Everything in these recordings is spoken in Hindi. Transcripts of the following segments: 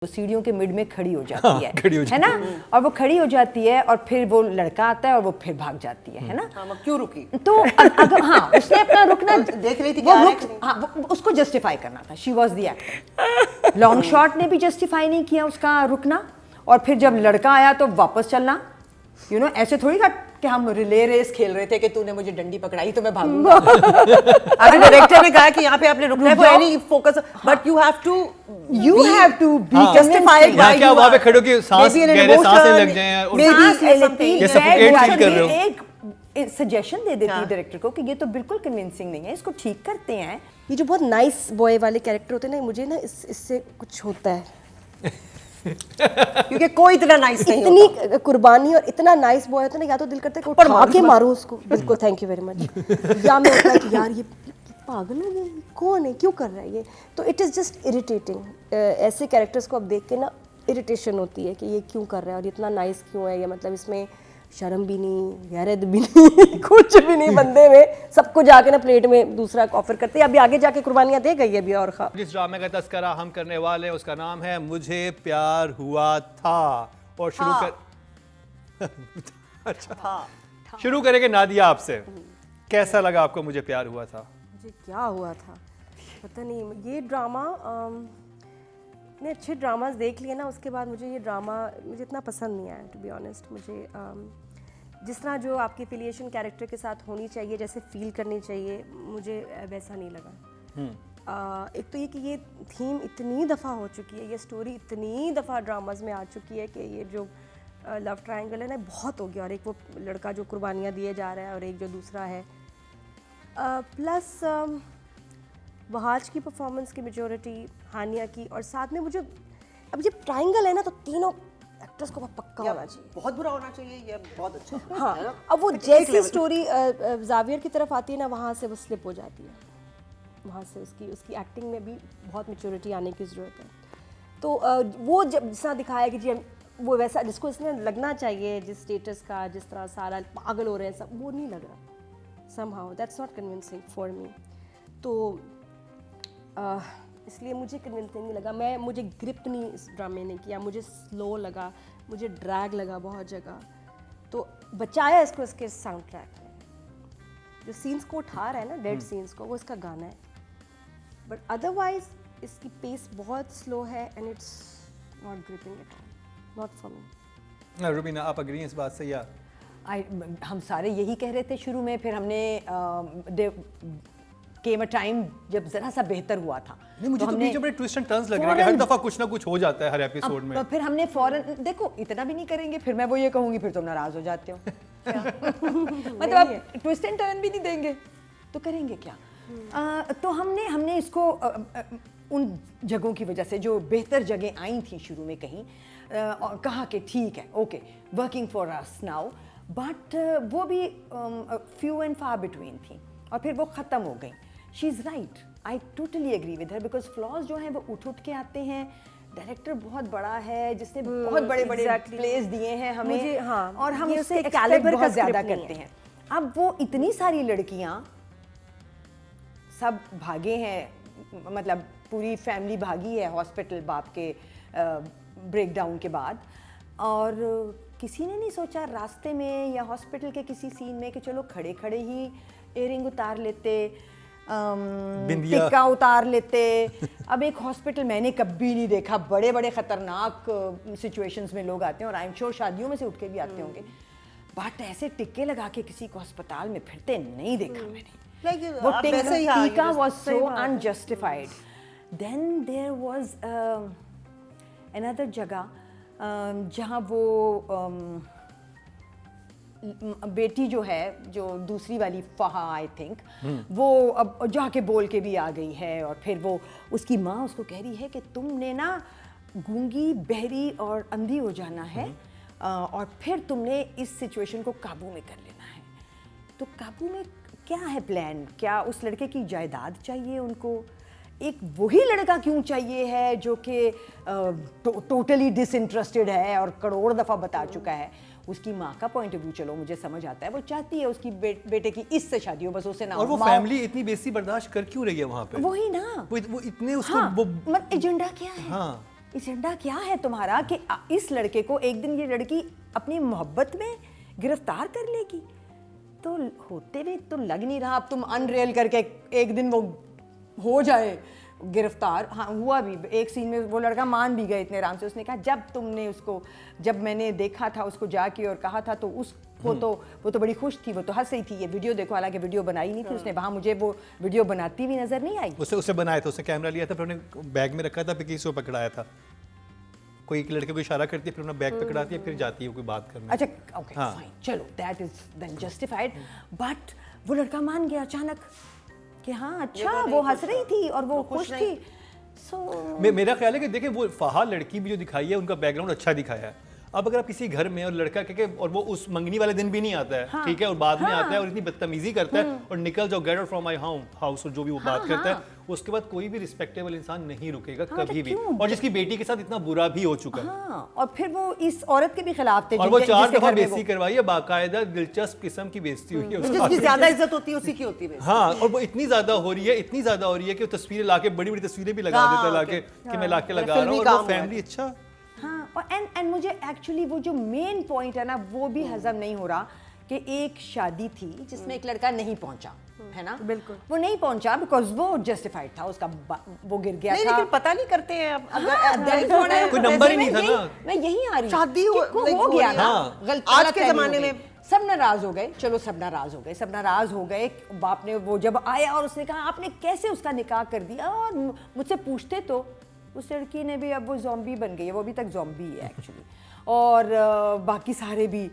वो सीढ़ियों के मिड में खड़ी हो जाती है, खड़ी हो है ना। और वो खड़ी हो जाती है और फिर वो लड़का आता है और वो फिर भाग जाती है ना। हाँ, क्यों रुकी? तो अगर हाँ उसने अपना रुकना देख रही थी वो कि रुक, हाँ उसको जस्टिफाई करना था। She was the actor. Long shot ने भी जस्टिफाई नहीं किया उसका रुकना, और फिर जब लड़का आया तो वापस चलना। ऐसे थोड़ी था कि हम रिले रेस खेल रहे थे कि तूने मुझे डंडी पकड़ाई तो मैं भागूंगा। अभी डायरेक्टर ने कहा कि यहाँ पे आपने रुकना है, for any focus, but you have to be justified यहाँ why क्या you वहाँ पे are. खड़े हो कि सांस Maybe an गहरे सांसें emotion, लग जाएं और maybe सांस something. लेती ये suffocate feel कर रहे हो। एक सजेशन दे देती है हाँ। डायरेक्टर को कि ये तो बिल्कुल कन्विंसिंग नहीं है, इसको ठीक करते हैं। ये जो बहुत नाइस बॉय वाले कैरेक्टर होते हैं ना, मुझे ना इससे कुछ होता है। क्योंकि कोई इतना नाइस नहीं होता। इतनी कुर्बानी और इतना नाइस बॉय होता है ना, या तो दिल करता है कि उठा के मारूं उसको, बिल्कुल थैंक यू वेरी मच, या मैं होता है कि यार ये पागल है, ये कौन है, क्यों कर रहा है ये। तो इट इज़ जस्ट इरिटेटिंग। ऐसे कैरेक्टर्स को अब देख के ना इरिटेशन होती है कि ये क्यों कर रहा है और इतना नाइस क्यों है, या मतलब इसमें शर्म भी नहीं, गैरत भी नहीं, कुछ भी नहीं बंदे में। सबको जाके ना प्लेट में दूसरा ऑफर करते हैं। अभी आगे जाके कुर्बानियाँ दे गई अभी और खा। जिस ड्रामे का तस्करा हम करने वाले हैं उसका नाम है मुझे प्यार हुआ था। और शुरू कर अच्छा शुरू करेंगे नादिया आपसे। कैसा लगा आपको मुझे प्यार हुआ था? मुझे क्या हुआ था पता नहीं। ये ड्रामा ने अच्छे ड्रामास देख लिए ना, उसके बाद मुझे ये ड्रामा मुझे इतना पसंद नहीं आया, टू बी ऑनेस्ट। मुझे जिस तरह जो आपकी एफिलिएशन कैरेक्टर के साथ होनी चाहिए, जैसे फील करनी चाहिए, मुझे वैसा नहीं लगा। एक तो ये कि ये थीम इतनी दफ़ा हो चुकी है, ये स्टोरी इतनी दफ़ा ड्रामाज में आ चुकी है कि ये जो लव ट्रायंगल है ना, बहुत हो गया। और एक वो लड़का जो कुर्बानियाँ दिए जा रहा है और एक जो दूसरा है, प्लस वहाज की परफॉर्मेंस की मेजॉरिटी, हानिया की, और साथ में मुझे अब ये ट्रायंगल है ना, तो तीनों एक्टर्स को पक्का होना चाहिए। बहुत बुरा होना चाहिए, ये बहुत अच्छा है। हाँ, अब वो जैसी स्टोरी जावियर की तरफ आती है ना, वहाँ से वो स्लिप हो जाती है। वहाँ से उसकी एक्टिंग में भी बहुत मैच्योरिटी आने की ज़रूरत है। तो वो जब जिस तरह दिखाया कि जी वो वैसा जिसको इसने लगना चाहिए, जिस स्टेटस का, जिस तरह सारा पागल हो रहे हैं सब, वो नहीं लग रहा somehow. That's not convincing for me. तो इसलिए मुझे कन्विंसिंग नहीं लगा। मुझे ग्रिप नहीं इस ड्रामे ने किया, मुझे स्लो लगा, मुझे ड्रैग लगा बहुत जगह। तो बचाया इसको इसके साउंड ट्रैक ने, जो सीन्स को उठा रहा है ना, डेड सीन्स को, वो इसका गाना है। बट अदरवाइज इसकी पेस बहुत स्लो है and it's not gripping at all, not for me. Rubina, आप अग्री हैं इस बात से? या हम सारे यही कह रहे थे शुरू में, फिर हमने केम अ टाइम जब जरा सा बेहतर हुआ था। नहीं, मुझे तो बीच में ट्विस्ट एंड टर्न्स लग रहे हैं कि हर दफा कुछ ना कुछ हो जाता है हर एपिसोड में। फिर हमने फौरन देखो इतना भी नहीं करेंगे, फिर मैं वो ये कहूंगी फिर तुम नाराज हो जाते हो। मतलब आप ट्विस्ट एंड टर्न भी नहीं देंगे तो करेंगे क्या? तो हमने इसको उन जगहों की वजह से जो बेहतर जगह आई थी शुरू में कहीं, और कहा कि ठीक है, okay, working for us now, but वो भी फ्यू एंड फार बिटवीन थी और फिर वो ख़त्म हो गई। She is right, I totally agree with her, because flaws जो हैं वो उठ के आते हैं। डायरेक्टर बहुत बड़ा है जिसने बहुत बड़े प्लेस दिए हैं हमें, हाँ, और हम उससे कैलिबर एक्सपेक्ट का बहुत ज़्यादा स्क्रिप्ट करते हैं। अब वो इतनी सारी लड़कियाँ सब भागे हैं, मतलब पूरी फैमिली भागी है हॉस्पिटल बाप के ब्रेकडाउन के बाद, और किसी ने नहीं सोचा रास्ते में या हॉस्पिटल के किसी सीन में कि चलो खड़े खड़े ही इयरिंग उतार लेते, टिक्का उतार लेते। अब एक हॉस्पिटल मैंने कभी नहीं देखा, बड़े बड़े खतरनाक सिचुएशंस में लोग आते हैं और आई एम श्योर शादियों में से उठ के भी आते होंगे, बट ऐसे टिक्के लगा के किसी को अस्पताल में फिरते नहीं देखा मैंने। वो टीका was so unjustified. Then there was another जगह जहाँ वो बेटी जो है, जो दूसरी वाली फहा आई थिंक, वो अब जाके बोल के भी आ गई है, और फिर वो उसकी माँ उसको कह रही है कि तुमने ना गूंगी, बहरी और अंधी हो जाना है, और फिर तुमने इस सिचुएशन को काबू में कर लेना है। तो काबू में क्या है प्लान? क्या उस लड़के की जायदाद चाहिए उनको? एक वही लड़का क्यों चाहिए है जो कि टोटली डिसइंटरेस्टेड है और करोड़ दफ़ा बता चुका है? उसकी माँ का पॉइंट ऑफ व्यू चलो मुझे समझ आता है, वो चाहती है उसकी बेटे की इससे शादी हो, बस उसे ना। और वो फैमिली इतनी बेइज्जती बर्दाश्त कर क्यों रही है वहाँ पे? वही ना, वो इतने उसको हाँ, वो मत एजेंडा क्या है? हाँ, एजेंडा क्या है तुम्हारा कि इस लड़के को एक दिन ये लड़की अपनी मोहब्बत में गिरफ्तार कर लेगी? तो होते हुए तो लग नहीं रहा, अब तुम अनरियल करके एक दिन वो हो जाए गिरफ्तार। हाँ हुआ भी, एक सीन में वो लड़का मान भी गए इतने आराम से, उसने कहा जब मैंने देखा था उसको जाके और कहा था तो वो तो बड़ी खुश थी, वो तो हंस रही थी। ये वीडियो देखो, हालांकि वीडियो बनाई नहीं थी उसने, वहाँ मुझे वो वीडियो बनाती हुई नजर नहीं आई। उसे बनाया था, उसने कैमरा लिया था, फिर उन्होंने बैग में रखा था, फिर किसी को पकड़ाया था। कोई एक लड़के को इशारा करती है, फिर उन्हें बैग पकड़ाती है, फिर जाती है कोई बात करने। अच्छा ओके फाइन, चलो that is then justified. But वो लड़का मान गया अचानक कि हाँ अच्छा वो हंस रही थी और वो खुश थी। मेरा ख्याल है कि देखिए वो फहा लड़की भी जो दिखाई है उनका बैकग्राउंड अच्छा दिखाया है। अब अगर आप किसी घर में और लड़का के और वो उस मंगनी वाले दिन भी नहीं आता है, ठीक है, और बाद में आता है और इतनी बदतमीजी करता है और निकल जाओ, get out from my house, और जो भी वो बात करता है, उसके बाद कोई भी रिस्पेक्टेबल इंसान नहीं रुकेगा कभी भी, और जिसकी बेटी के साथ इतना बुरा भी हो चुका है। और फिर वो इस औरत के भी खिलाफ थे, और वो 4 दफा बेइज्जती करवाई है, बाकायदा दिलचस्प किस्म की बेइज्जती हुई है। जिसकी ज्यादा इज्जत होती है उसी की होती है। हाँ, और वो इतनी ज्यादा हो रही है कि वो तस्वीरें लाके, बड़ी बड़ी तस्वीरें भी लगा देता है लाके कि मैं लाके लगा रहा हूँ, और वो फैमिली अच्छा। हाँ, और एंड मुझे एक्चुअली वो जो मेन पॉइंट है ना वो भी हजम नहीं हो रहा कि एक शादी थी जिसमें एक लड़का नहीं पहुंचा, है ना? बिल्कुल वो नहीं पहुंचा बिकॉज वो जस्टिफाइड था, उसका वो गिर गया था। लेकिन पता नहीं करते हैं अब, कोई नंबर ही नहीं था ना। मैं यही आ रही शादी हो गया ना, आज के जमाने में सब नाराज हो गए। चलो सब नाराज हो गए। बाप ने वो जब आया और उसने कहा आपने कैसे उसका निकाह कर दिया, और मुझसे पूछते तो उस लड़की ने भी, अब वो ज़ॉम्बी बन गई है, वो अभी तक ज़ॉम्बी है एक्चुअली, और बाकी सारे भी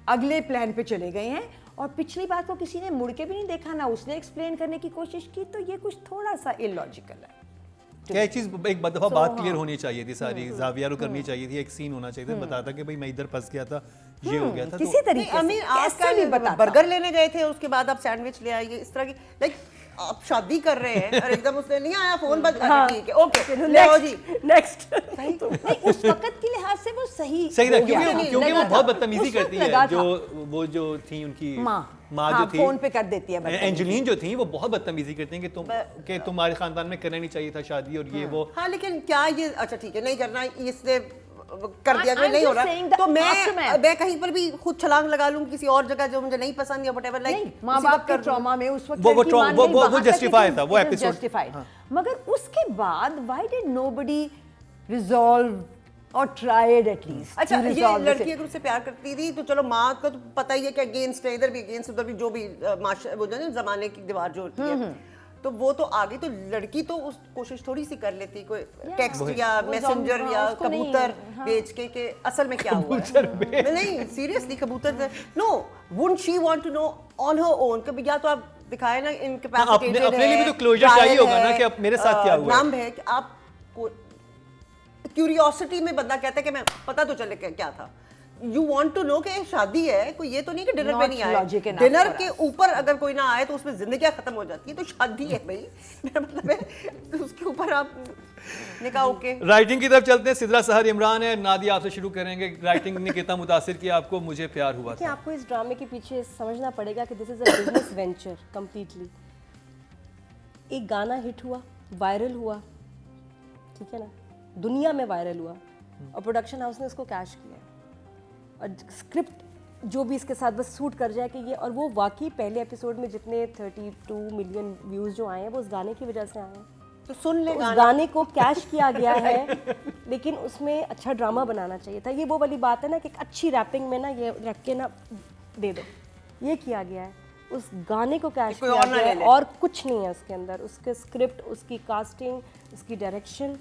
अगले प्लान पे चले गए हैं, और पिछली बात को किसी ने मुड़ के भी नहीं देखा ना, उसने एक्सप्लेन करने की कोशिश की, तो ये कुछ थोड़ा सा इलॉजिकल है। क्या एक चीज एक दफा बात क्लियर होनी चाहिए थी, सारी जाविया को करनी चाहिए थी, एक सीन होना चाहिए था, बताता कि भाई मैं इधर फंस गया था, ये हो गया था। किसी तरीके से कैसे भी बताता। बर्गर लेने गए थे, उसके बाद आप सैंडविच ले आइए, इस तरह की, लाइक आप शादी कर रहे हैं और एकदम उसने नहीं आया फोन बंद, ठीक है ओके ले आओ जी नेक्स्ट। नहीं उस वक्त के लिहाज से वो सही था, क्योंकि वो बहुत बदतमीजी करती है, जो थी उनकी माँ जो थी, फोन पे कर देती है। एंजेलिन जो थी वो बहुत बदतमीजी करती हैं कि तुम्हारे खानदान में करना नहीं चाहिए था शादी, और ये वो। हाँ लेकिन क्या ये, अच्छा ठीक है नहीं करना, इसने कर दिया, नहीं हो रहा तो मैं कहीं पर भी खुद छलांग लगा लूं किसी और जगह जो मुझे नहीं पसंद या व्हाटएवर, लाइक माँ बाप के ट्रॉमा में उस वक्त वो जस्टिफाइड था, वो एपिसोड जस्टिफाइड। मगर उसके बाद व्हाई डिड नोबडी रिजॉल्व और ट्राइड एटलीस्ट? अच्छा ये लड़की अगर उससे प्यार करती थी तो चलो, माँ का तो पता ही है कि अगेंस्ट है, इधर भी अगेंस्ट, उधर भी, जो भी वो जो जमाने की दीवार जो होती है, तो वो तो आगे, तो लड़की तो उस कोशिश थोड़ी सी कर लेती, कोई टेक्स्ट या मैसेंजर या कबूतर भेज के असल में क्या हुआ है। नहीं सीरियसली, कबूतर, no wouldn't she want to know on her own, कभी या तो आप दिखाए ना इनकैपेसिटेटेड है, अपने लिए भी तो क्लोजर चाहिए होगा ना कि अब मेरे साथ क्या हुआ है, नाम है कि आप क्यूरियोसिटी में बंदा कहता है कि मैं पता तो चले क्या था। यू वॉन्ट टू नो कि शादी है, कोई ये तो नहीं कि डिनर पे नहीं आए, डिनर के ऊपर अगर कोई ना आए तो उसमें जिंदगी खत्म हो जाती है, तो शादी है भाई, मेरा मतलब है उसके ऊपर आप निकाह ओके। राइटिंग की तरफ चलते हैं। सिद्रा सहर इमरान है, नादिया आपसे शुरू करेंगे, राइटिंग ने कितना मुतासिर किया आपको मुझे प्यार हुआ था? आपको इस ड्रामे के पीछे समझना पड़ेगा कि this is a business venture completely. एक गाना हिट हुआ, वायरल हुआ, ठीक है ना, दुनिया में वायरल हुआ, और प्रोडक्शन हाउस ने उसको कैश किया, और स्क्रिप्ट जो भी इसके साथ बस सूट कर जाए कि ये, और वो वाकई पहले एपिसोड में जितने 32 मिलियन व्यूज़ जो आए हैं वो उस गाने की वजह से आए हैं, तो सुन ले, उस गाने को कैश किया गया है, लेकिन उसमें अच्छा ड्रामा बनाना चाहिए था। ये वो वाली बात है ना कि अच्छी रैपिंग में ना ये रख के ना दे दो, ये किया गया है, उस गाने को कैश किया गया है, और कुछ नहीं है उसके अंदर, उसके स्क्रिप्ट, उसकी कास्टिंग, उसकी डायरेक्शन,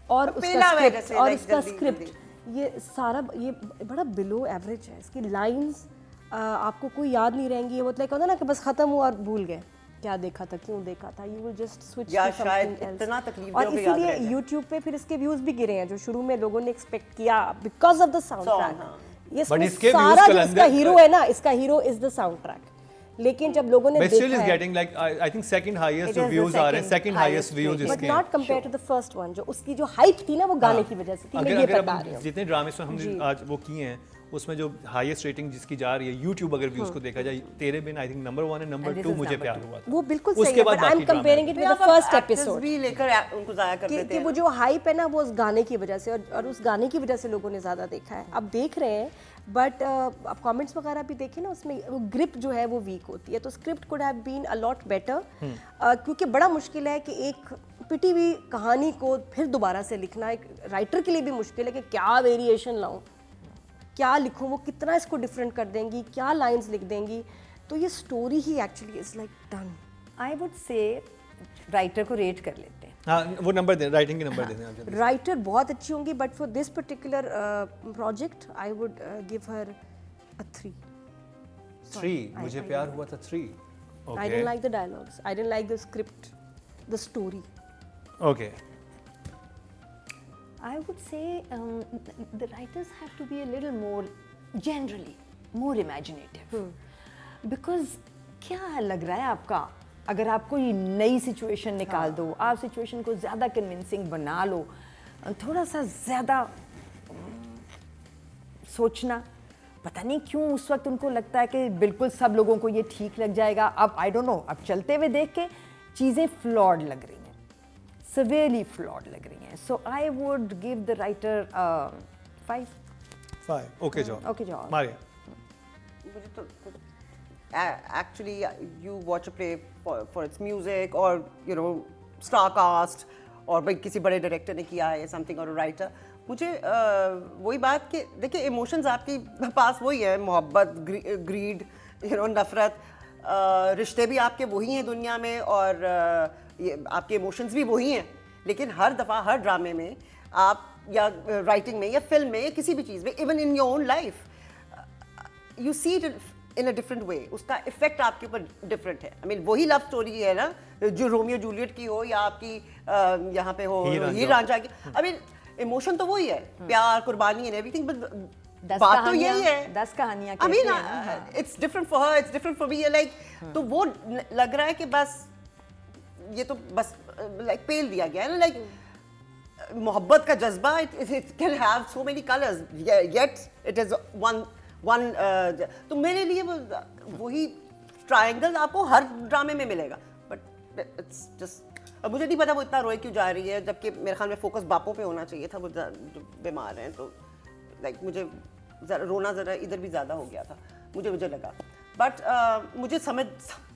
और उसका स्क्रिप्ट, ये सारा ये बड़ा बिलो एवरेज है। इसकी लाइंस आपको कोई याद नहीं रहेंगी, वो लाइक होता है ना कि बस खत्म हुआ और भूल गए क्या देखा था, क्यों देखा था, you will just switch to something else. और इसीलिए YouTube पे फिर इसके व्यूज भी गिरे हैं, जो शुरू में लोगों ने एक्सपेक्ट किया because of the sound track. ये सारा जो इसका हीरो है ना, इसका hero is the sound track, लेकिन जब लोगों ने देखा है, getting like I think second highest जो views आ रहे हैं, second highest views इसके, but not compared to the first one, जो उसकी जो हाइप थी ना वो गाने की वजह से थी। मैं ये बता रही हूं, जितने ड्रामे में हमने आज वो किए हैं उसमें जो हाईएस्ट रेटिंग जिसकी जा रही है YouTube अगर भी उसको देखा जाए, तेरे बिन आई थिंक नंबर 1 है, नंबर And this 2 is मुझे number प्यार 2. हुआ था। वो बिल्कुल सही उसके है, बाद बट आई एम बाकी ड्रामे कंपेयरिंग इट विद द आप फर्स्ट actors एपिसोड भी लेकर उनको जाया कर देते कि हैं। वो जो हाइप है ना वो उस गाने की वजह से, और उस गाने की वजह से लोगों ने ज़्यादा देखा है। अब देख रहे हैं, बट आप कमेंट्स वगैरह भी देखें ना, उसमें वो ग्रिप जो है वो वीक होती है, तो script could have been a lot better, क्योंकि बड़ा मुश्किल है कि एक पिटी हुई कहानी को फिर दोबारा से लिखना एक राइटर के लिए भी मुश्किल है कि क्या वेरिएशन लाऊं, क्या लिखूं, वो कितना इसको डिफरेंट कर देंगी, क्या लाइंस लिख देंगी। तो ये story he actually is like done. I would say writer को रेट कर लेते हैं। हाँ, वो नंबर दें, राइटिंग के नंबर दें आप जल्दी। राइटर बहुत अच्छी होंगी, but for this particular project I would give her a 3. 3 मुझे प्यार हुआ था 3। I didn't like the dialogues. I didn't like the script, the story. Okay, I would say the writers have to be a little more, generally, more imaginative. Because क्या लग रहा है आपका, अगर आपको ये नई सिचुएशन निकाल दो, आप सिचुएशन को ज़्यादा कन्विंसिंग बना लो, थोड़ा सा ज़्यादा सोचना, पता नहीं क्यों उस वक्त उनको लगता है कि बिल्कुल सब लोगों को ये ठीक लग जाएगा। अब आई डोंट नो, अब चलते हुए देख के चीज़ें फ्लॉड लग रही हैं, severely flawed लग रही हैं। So I would give the writer 5. 5 okay job. Okay job. Maria, मुझे तो actually you watch a play for its music or you know star cast और भाई किसी बड़े डायरेक्टर ने किया है something और राइटर, मुझे वही बात कि देखिए इमोशंस आपके पास वही है, मोहब्बत, ग्रीड, यू नो, नफरत, रिश्ते भी आपके वही हैं दुनिया में, और ये आपके इमोशंस भी वही हैं, लेकिन हर दफ़ा हर ड्रामे में आप या राइटिंग में या फिल्म में या किसी भी चीज़ में, even in your own life you see it in a different way, उसका इफेक्ट आपके ऊपर डिफरेंट है। आई मीन वही लव स्टोरी है ना, जो रोमियो जूलियट की हो या आपकी यहाँ पे हो हीर रांझा की, आई मीन इमोशन तो वही है, प्यार, कुर्बानी एंड एवरीथिंग, बट बात तो यही है। 10 कहानियाँ I mean it's different for her, it's different for me, like तो वो लग रहा है कि बस ये तो बस लाइक पेल दिया गया है ना, लाइक मोहब्बत का जज्बा, it can have so many colours, yet it is one तो मेरे लिए वही ट्रायंगल आपको हर ड्रामे में मिलेगा, बट इट्स जस्ट, अब मुझे नहीं पता वो इतना रोए क्यों जा रही है, जबकि मेरे ख्याल में फोकस बापों पे होना चाहिए था, वो जो बीमार हैं, तो लाइक मुझे रोना ज़रा इधर भी ज़्यादा हो गया था, मुझे लगा, बट मुझे समझ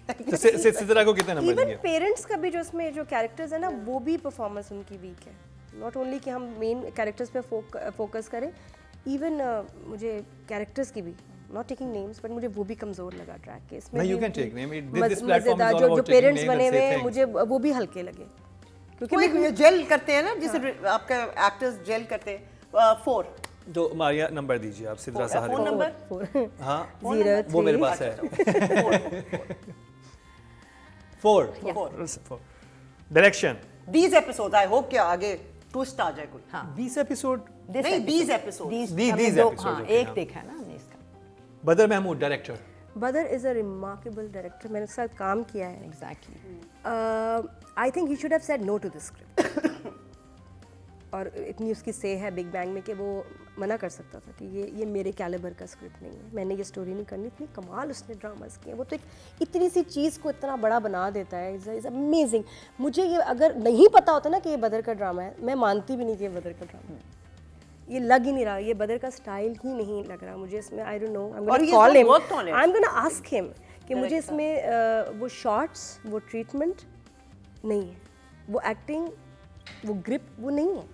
तो सिद्रा को कितने नंबर इवन देंगे? पेरेंट्स का भी जो इसमें जो कैरेक्टर्स है ना, वो भी परफॉर्मेंस उनकी वीक है। नॉट ओनली कि हम मेन कैरेक्टर्स पे फोकस करें, इवन मुझे कैरेक्टर्स की भी, नॉट टेकिंग नेम्स, बट मुझे वो भी कमजोर लगा ट्रैक के इसमें। No, you can take name. This platform is all जो about taking parents names and बने say हुए हैं, things. मुझे वो भी हल्के लगे, क्योंकि कोई जेल करते हैं ना, जिसे आपका एक्टर्स जेल करते हैं। 4 तो मारिया नंबर दीजिए आप सिद्रा सहारे फोन को। नंबर हाँ, 0 वो मेरे पास है। 4 direction these episodes I hope कि आगे ट्विस्ट आ जाए कोई। हाँ 20 एपिसोड नहीं, these episodes। these episodes, हाँ, okay, एक हाँ। देखा है ना हमने इसका। Badar Mahmood director. Badar is a remarkable director, मैंने उसके साथ काम किया है। Exactly. I think he should have said no to this script. और इतनी उसकी से है बिग बैंग में कि वो मना कर सकता था कि ये मेरे कैलिबर का स्क्रिप्ट नहीं है, मैंने ये स्टोरी नहीं करनी। इतनी कमाल उसने ड्रामास किए, वो तो एक इतनी सी चीज़ को इतना बड़ा बना देता है। Is amazing. मुझे ये अगर नहीं पता होता ना कि ये बदर का ड्रामा है, मैं मानती भी नहीं कि ये बदर का ड्रामा है। ये लग ही नहीं रहा, ये बदर का स्टाइल ही नहीं लग रहा मुझे इसमें। I don't know, I am gonna call him, I am gonna ask him कि मुझे इसमें वो शॉट्स, वो ट्रीटमेंट नहीं है, वो एक्टिंग, वो ग्रिप, वो नहीं है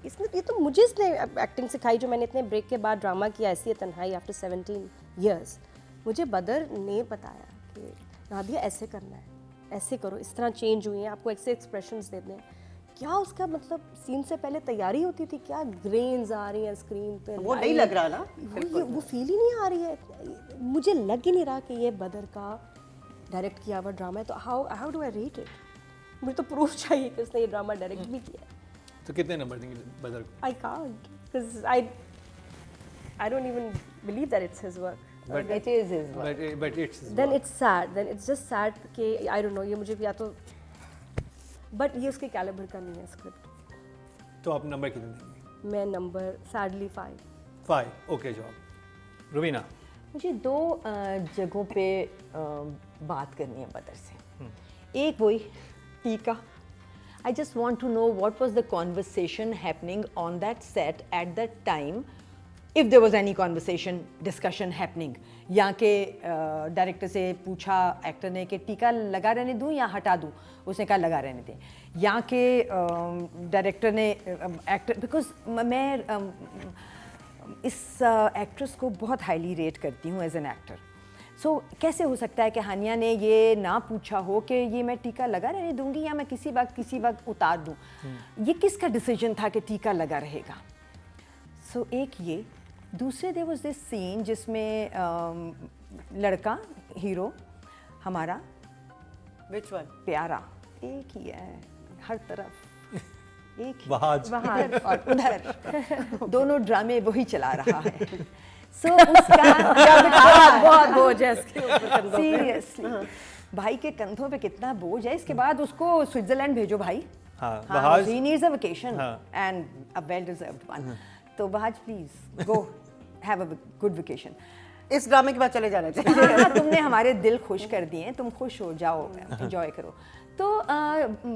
इसमें। ये तो मुझे इसने एक्टिंग सिखाई जो मैंने इतने ब्रेक के बाद ड्रामा किया, ऐसी है तन्हाई आफ्टर 17 years। मुझे बदर ने बताया कि नादिया ऐसे करना है, ऐसे करो, इस तरह चेंज हुई हैं, आपको ऐसे एक्सप्रेशंस देने हैं। क्या उसका मतलब सीन से पहले तैयारी होती थी? क्या ग्रेन्स आ रही हैं स्क्रीन पे, वो नहीं लग रहा ना, वो फील ही नहीं आ रही है। मुझे लग ही नहीं रहा कि ये बदर का डायरेक्ट किया हुआ ड्रामा है। तो how do I rate it? मुझे तो प्रूफ चाहिए कि उसने ये ड्रामा डायरेक्ट भी किया है। तो कितने नंबर देंगे बदर को? I can't, because I don't even believe that it's his work. But It is his work. but it's his Then work. it's sad. Then it's just sad कि I don't know, ये मुझे या तो, but ये उसके कैलिबर का नहीं है स्क्रिप्ट। तो आप नंबर कितने देंगे? मैं number sadly 5। 5 okay job. Rubina, मुझे दो जगहों पे बात करनी है बदर से। एक वही टीका, I just want to know what was the conversation happening on that set at that time, if there was any conversation discussion happening. यहाँ के डायरेक्टर से पूछा एक्टर ने कि टीका लगा रहने दूँ या हटा दूँ, उसने कहा लगा रहने दें। यहाँ के डायरेक्टर ने एक्टर, बिकॉज मैं इस एक्ट्रेस को बहुत हाईली रेट करती हूँ एज एन एक्टर। सो कैसे हो सकता है कि हानिया ने ये ना पूछा हो कि ये मैं टीका लगा रहने दूंगी या मैं किसी वक्त उतार दूँ। ये किसका डिसीजन था कि टीका लगा रहेगा? सो एक ये, दूसरे देयर वाज दिस सीन जिसमें लड़का हीरो हमारा Which one? प्यारा एक ही है हर तरफ, एक ही वहाज इधर और उधर, दोनों ड्रामे वही चला रहा है। सो उसका बहुत बोझ है इसके ऊपर। सीरियसली भाई के कंधों पे कितना बोझ है, इसके बाद उसको स्विट्जरलैंड भेजो भाई। हाँ, Wahaj he needs a vacation हाँ। and a well deserved one. तो Wahaj please go have a good vacation. इस ड्रामे के बाद चले जाना चाहिए। हाँ, तुमने हमारे दिल खुश कर दिए, तुम खुश हो जाओ, एंजॉय करो। तो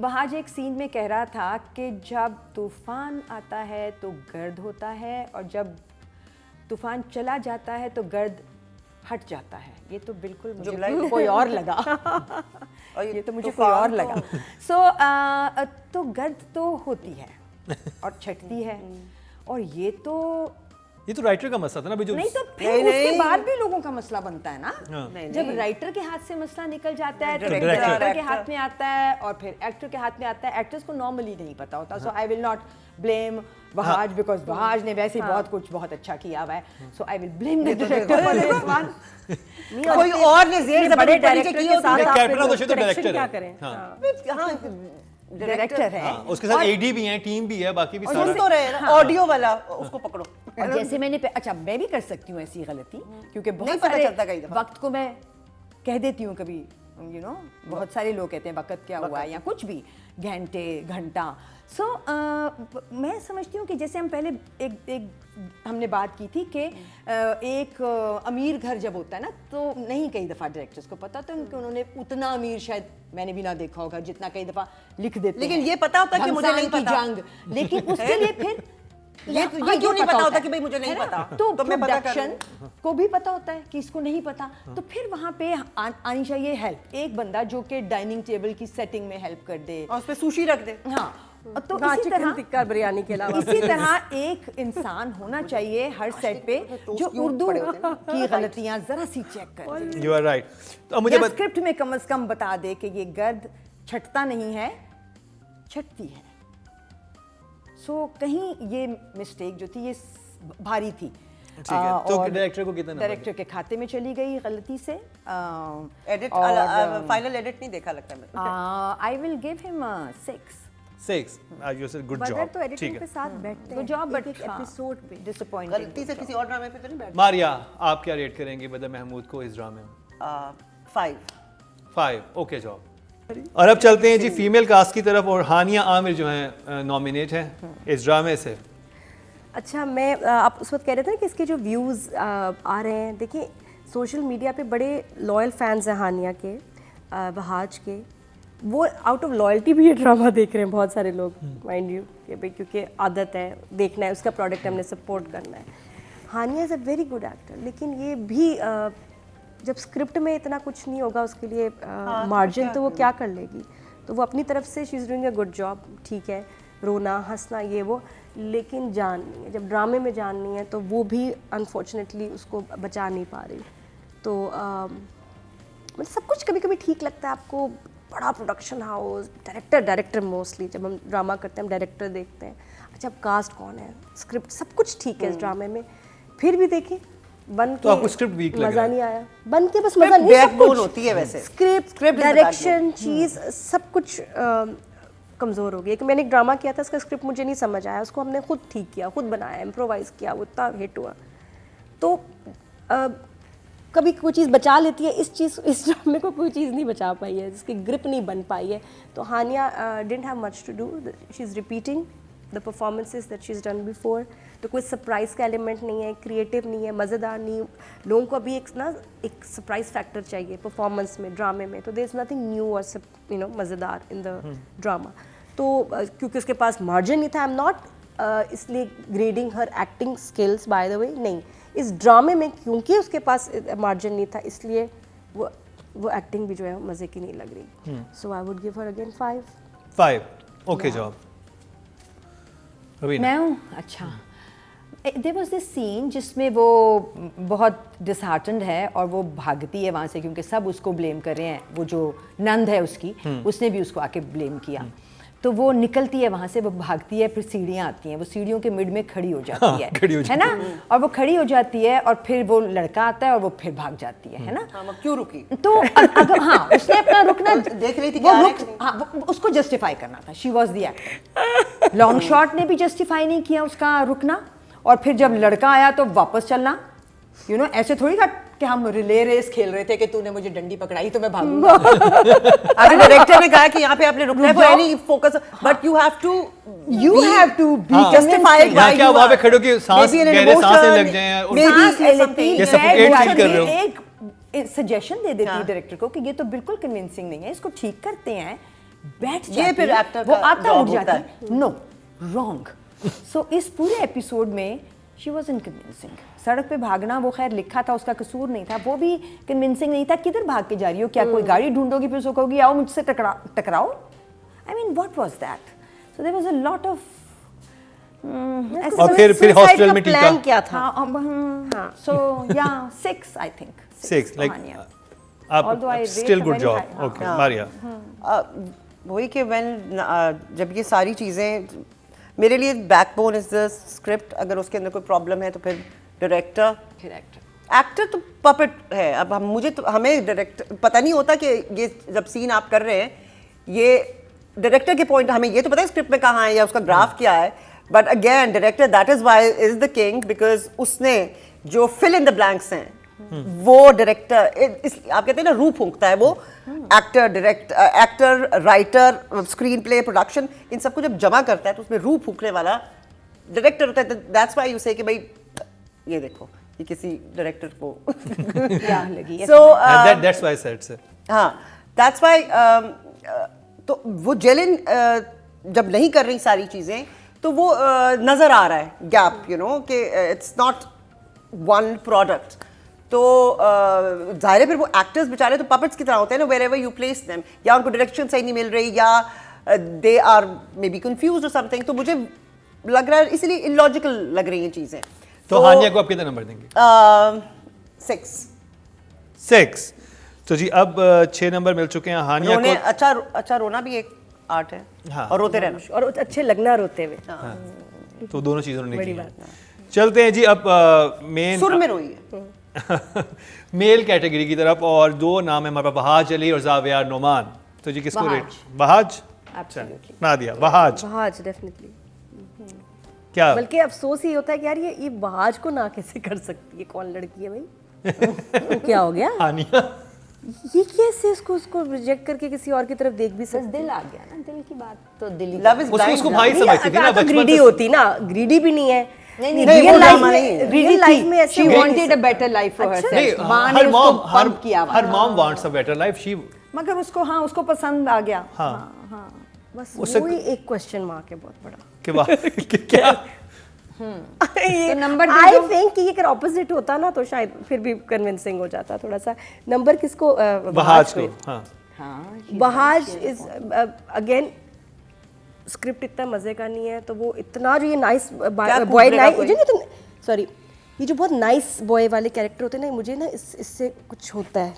वहाज एक सीन में कह रहा था कि जब तूफान आता है तो गर्द होता है और जब तूफान चला जाता है तो गर्द हट जाता है। ये तो बिल्कुल मुझे कोई और लगा और ये तो मुझे कोई और लगा। सो तो गर्द तो होती है और छटती है, और ये तो राइटर का मसला था ना अभी जो। नहीं तो फिर उसके बाद भी लोगों का मसला बनता है ना। हाँ। जब राइटर के हाथ से मसला निकल जाता है तो Director। डायरेक्टर के हाथ में आता है और फिर एक्टर के हाथ में आता है। एक्टर्स को नॉर्मली नहीं पता होता। So I will not blame Wahaj because Wahaj ने वैसे ही बहुत अच्छा किया हुआ है। So I will blame the director for this one. कोई और ने जेर बड़े जबरदस्ती डायरेक्टर की के होती साथ है। आप कैप्टन ऑफ द शिप तो correction डायरेक्टर क्या है। करें? हाँ। हाँ, डायरेक्टर है। हाँ, उसके साथ एडी भी हैं, टीम भी है, बाकी भी सुन सारा। तो रहे ना, ऑडियो वाला उसको पकड़ो। और जैसे मैंने अच्छा मैं भी कर सकती हूँ ऐसी गलती, क्योंकि नहीं बहुत पता सारे चलता कई दफा। वक्त को मैं कह देती हूँ कभी, बहुत सारे लोग कहते हैं वक्त क्या हुआ है या कुछ भी, घंटा। सो मैं समझती हूँ कि जैसे हम पहले एक हमने बात की थी कि एक अमीर घर जब होता है ना तो नहीं कई दफ़ा डायरेक्टर्स को पता होता है कि उन्होंने उतना अमीर शायद मैंने भी ना देखा होगा जितना कई दफ़ा लिख देते लेकिन हैं। ये पता होता कि मुझे नहीं घमसान की पता। जंग, लेकिन उसके लिए फिर ये क्यों नहीं पता होता कि भाई मुझे नहीं है ना? पता? तो मैं पता प्रोडक्शन को भी पता होता है कि इसको नहीं पता, तो फिर वहाँ पे आनी चाहिए हेल्प। एक बंदा जो कि डाइनिंग टेबल की सेटिंग में हेल्प कर दे, और उस पे सुशी रख दे। हाँ। तो हाँ, इसी चिकन तरह टिक्का बिरयानी के अलावा इसी तरह एक इंसान होना चाहिए हर सेट पे जो उर्दू की गलतियां जरा सी चेक कर दे, यू आर राइट। तो अब मुझे या स्क्रिप्ट में कम से कम बता दे कि ये गर्द छटता नहीं है, छटती है। सो कहीं ये मिस्टेक जो थी ये भारी थी। ठीक है, तो डायरेक्टर को कितना नंबर डायरेक्टर के खाते में चली गई गलती से। एडिट फाइनल एडिट नहीं देखा लगता है। I will give him 6 you said good बदर जॉब। तो ठीक एडिटिंग है पे साथ बैठते हैं गुड जॉब, बट एक एपिसोड पे। डिसअपॉइंटिंग। गलती से किसी और ड्रामे पे तो नहीं बैठ। मारिया, आप क्या रेट करेंगे बदर महमूद को इस ड्रामे में? 5 ओके जॉब। और अब चलते हैं जी फीमेल कास्ट की तरफ, और हानिया आमिर जो हैं नॉमिनेट हैं इस ड्रामे से। अच्छा, मैं आप उस वक्त कह रहे थे ना कि इसके जो व्यूज़ आ रहे हैं, देखिए सोशल मीडिया पे बड़े लॉयल फैंस हैं हानिया के, वहाज के। वो आउट ऑफ लॉयल्टी भी ये ड्रामा देख रहे हैं बहुत सारे लोग, माइंड यू, कि भाई क्योंकि आदत है देखना है, उसका प्रोडक्ट हमने सपोर्ट करना है। Hania is a very good actor, लेकिन ये भी जब स्क्रिप्ट में इतना कुछ नहीं होगा उसके लिए मार्जिन, तो वो क्या कर लेगी? तो वो अपनी तरफ से she is doing a good job, ठीक है, रोना हंसना ये वो, लेकिन जान नहीं है, जब ड्रामे में जान नहीं है तो वो भी अनफॉर्चुनेटली उसको बचा नहीं पा रही। तो मतलब सब कुछ कभी कभी ठीक लगता है आपको, बड़ा प्रोडक्शन हाउस, डायरेक्टर मोस्टली जब हम ड्रामा करते हैं हम डायरेक्टर देखते हैं, अच्छा अब कास्ट कौन है, स्क्रिप्ट सब कुछ ठीक है इस ड्रामे में, फिर भी देखिए बन के तो आपको स्क्रिप्ट वीक लग मज़ा नहीं आया, बन के बस मज़ा नहीं, सब बैकबोन कुछ होती है वैसे। Script Script is the direction चीज़ सब कुछ कमज़ोर हो गई है। कि मैंने एक ड्रामा किया था, उसका स्क्रिप्ट मुझे नहीं समझ आया, उसको हमने खुद ठीक किया, खुद बनाया, इम्प्रोवाइज़ किया, वो इतना हिट हुआ। तो कभी कोई चीज़ बचा लेती है, इस ड्रामे को कोई चीज़ नहीं बचा पाई है, जिसकी ग्रिप नहीं बन पाई है। तो Hania didn't have much to do, she is repeating the performances that she is done before, तो कोई सरप्राइज का एलिमेंट नहीं है, क्रिएटिव नहीं है, मज़ेदार नहीं, लोगों को अभी एक सरप्राइज फैक्टर चाहिए परफॉर्मेंस में, ड्रामे में, तो देयर इज़ नथिंग न्यू और मज़ेदार इन द ड्रामा। तो क्योंकि उसके पास मार्जिन नहीं था, आई एम नॉट इसलिए grading her acting skills by the way, नहीं, इस ड्रामे में क्योंकि उसके पास मार्जिन नहीं था इसलिए वो एक्टिंग भी जो है मज़े की नहीं लग रही। So I would give her again 5। Okay job. मैं हूँ, अच्छा। देयर वाज दिस सीन जिसमें वो बहुत डिसहार्टन्ड है और वो भागती है वहाँ से क्योंकि सब उसको ब्लेम कर रहे हैं, वो जो नंद है उसकी, उसने भी उसको आके ब्लेम किया। तो वो निकलती है वहाँ से, वो भागती है, फिर सीढ़ियाँ आती हैं, वो सीढ़ियों के मिड में खड़ी हो जाती है ना, और वो खड़ी हो जाती है और फिर वो लड़का आता है और वो फिर भाग जाती है ना। हाँ, क्यों रुकी? तो अगर हाँ उसने अपना रुकना देख रही थी वो क्या रुक, हाँ उसको जस्टिफाई करना था, she was the actor. Long shot ने भी जस्टिफाई नहीं किया उसका रुकना, और फिर जब लड़का आया तो वापस चलना, ऐसे थोड़ी था कि हम रिले रेस खेल रहे थे कि तूने मुझे डंडी पकड़ाई तो मैं भागूंगा। अगर डायरेक्टर ने कहा कि यहाँ पे आपने रुकना है for any focus, but you have to be justified यहाँ क्या वहाँ पे खड़े हो कि सांस गहरे सांसें लग जाएं और ये suffocate feel कर रहे हो। एक सजेशन दे देती है डायरेक्टर को कि ये तो बिल्कुल कन्विंसिंग नहीं है, इसको ठीक करते हैं, बैठ ये फिर जाती actor वो का आता job उठ होता जाती, नो रॉन्ग। सो इस पूरे एपिसोड में शी वॉज इनकन्विंसिंग। सड़क पे भागना वो खैर लिखा था, उसका कसूर नहीं था, वो भी कन्विंसिंग नहीं था। किधर भाग के जा रही हो, क्या कोई गाड़ी ढूंढोगी फिर उसको कहोगी आओ मुझसे टकराओ? I mean what was that? So there was a lot of और फिर हॉस्टल में टीका क्या था? हाँ, सो या 6 आई थिंक 6 लाइक आप still good job. Okay Maria. वही कि जब ये सारी चीज़ें, मेरे लिए बैकबोन इज द स्क्रिप्ट, अगर उसके अंदर कोई प्रॉब्लम है तो फिर डायरेक्टर, एक्टर तो पपेट है। अब हमें डायरेक्टर पता नहीं होता कि ये जब सीन आप कर रहे हैं, ये डायरेक्टर के पॉइंट, हमें ये तो पता है स्क्रिप्ट में कहाँ है या उसका ग्राफ क्या है, but again director that is why is the king, because उसने जो फिल इन द ब्लैंक्स हैं वो डायरेक्टर, आप कहते हैं ना रूह फूंकता है वो, actor, writer, screenplay, production, इन सबको जब जमा करता है तो उसमें रूह फूंकने वाला डायरेक्टर होता है। दैट्स व्हाई यू से कि भाई ये देखो ये किसी डायरेक्टर को क्या लगी। सो दैट्स व्हाई सेड से, हाँ दैट्स व्हाई। तो वो जेलिन जब नहीं कर रही सारी चीज़ें तो वो नज़र आ रहा है गैप, कि इट्स नॉट वन प्रोडक्ट। तो जाहिर है फिर वो एक्टर्स बेचारे तो पपेट्स की तरह होते हैं ना, wherever you place them, या उनको डायरेक्शन सही नहीं मिल रही या they are maybe confused और समथिंग। तो मुझे लग रहा है इसलिए इलॉजिकल लग रही हैं चीज़ें। तो हानिया को आप कितना नंबर देंगे? 6। तो जी अब 6 नंबर मिल चुके हैं हानिया को। अच्छा रोना भी एक आर्ट है। हाँ। और रोते रहना और अच्छे लगना रोते हुए। हाँ। तो दोनों चीज़ों ने की है। चलते हैं जी अब मेन सुर में रोई है मेल कैटेगरी की तरफ, और 2 नाम है हमारे पास, बहाज अली और जाविया नोमान। तो जी किसको रेट? बहाज। Absolutely. नादिया बहाज डेफिनेटली। क्या? बल्कि अफसोस ये होता है कि यार ये बहाज को ना कैसे कर सकती है, कौन लड़की है भाई? क्या हो गया? हानिया ये कैसे उसको रिजेक्ट करके किसी और की तरफ देख भी बस सकती? दिल आ गया ना, दिल की बात तो दिल ही। लव इज उसको भाई समझती थी ना बचपन ग्रीडी से। होती ना, ग्रीडी भी नहीं है। नहीं, रियल वो लाइफ drama नहीं में है। रियल लाइफ में ऐसे she हो नहीं wanted a better life for अच्छा। नहीं, herself। माँ ने उसको pump किया हुआ। Her mom wants a better life. She मगर उसको पसंद आ गया। हाँ। बस उससे- वही एक क्वेश्चन मार्क है बहुत बड़ा। के बाद क्या? तो नंबर दे आई दो। थिंक कि अगर ऑपोजिट होता ना तो शायद फिर भी कन्विंसिंग हो जाता थोड़ा सा। नंबर किसको? बहाज को। हाँ हाँ, बहाज इज अगेन स्क्रिप्ट इतना मजे का नहीं है, तो वो इतना जो ये नाइस बॉय नाइस, सॉरी ये जो बहुत नाइस बॉय वाले कैरेक्टर होते हैं ना, मुझे ना इससे कुछ होता है,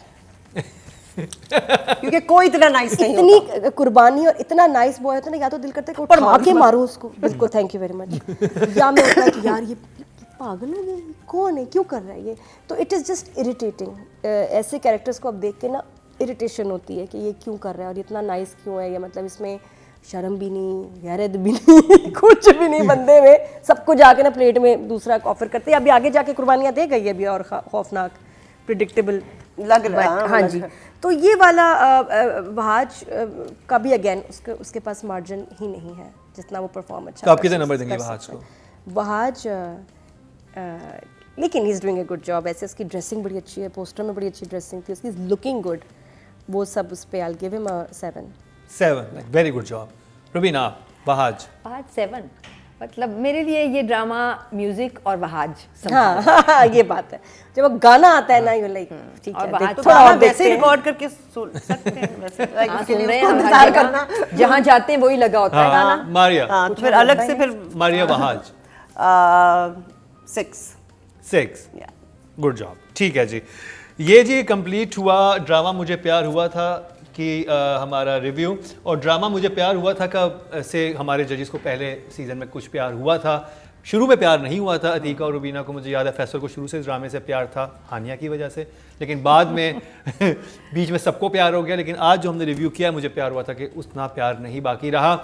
क्योंकि कोई इतना नाइस नहीं होता। इतनी कुर्बानी और इतना नाइस बॉय होता है ना, या तो दिल करता है कि उठा के मारूं उसको, बिल्कुल थैंक यू वेरी मच, या मैं होता है कि यार ये पागल हो गया, कौन है, क्यों कर रहा है ये। तो इट इज़ जस्ट इरिटेटिंग। ऐसे कैरेक्टर्स को अब देख के ना इरिटेशन होती है कि ये क्यों कर रहा है और इतना नाइस क्यों है, या मतलब इसमें शर्म भी नहीं, गैरत भी नहीं, कुछ भी नहीं बंदे में, सबको जाके ना प्लेट में दूसरा ऑफर करते हैं। अभी आगे जाके कुर्बानियाँ देगा ये भी और खौफनाक। प्रिडिक्टेबल लग रहा है, हाँ जी। तो ये वाला वहाज का भी अगेन उसके पास मार्जिन ही नहीं है जितना वो परफॉर्म अच्छा तो आप कर कितने नंबर सकता देंगे है। वहाज को? वहाज लेकिन he is doing a good job. ऐसे उसकी ड्रेसिंग बड़ी अच्छी है, पोस्टर में बड़ी अच्छी ड्रेसिंग थी उसकी, लुकिंग गुड, वो सब उस पे I give him a 7। 7, very good job. Rubina, Wahaj. Wahaj 7, मतलब मेरे लिए ये ड्रामा म्यूजिक और वहाज हाँ ये बात है, जब वो गाना आता है ना यू लाइक ठीक और है वहाज तो थोड़ा गाना और वैसे देखते हैं। रिकॉर्ड करके सुन सकते हैं वैसे like हाँ, उसके सुन लिए रहे हैं उसको हम इंतजार हर करना। जगह, जहाँ जाते हैं वही लगा होता है गाना। मारिया। हाँ तो फिर अलग से फिर Maria Wahaj 6 6। Yeah. Good job, ठीक है जी। ये जी कंप्लीट हुआ ड्रामा मुझे प्यार हुआ था कि हमारा रिव्यू। और ड्रामा मुझे प्यार हुआ था का से हमारे जजेस को पहले सीज़न में कुछ प्यार हुआ था, शुरू में प्यार नहीं हुआ था। अतीका और रुबीना को मुझे याद है, फैसल को शुरू से इस ड्रामे से प्यार था हानिया की वजह से, लेकिन बाद में बीच में सबको प्यार हो गया। लेकिन आज जो हमने रिव्यू किया मुझे प्यार हुआ था कि उतना प्यार नहीं बाकी रहा।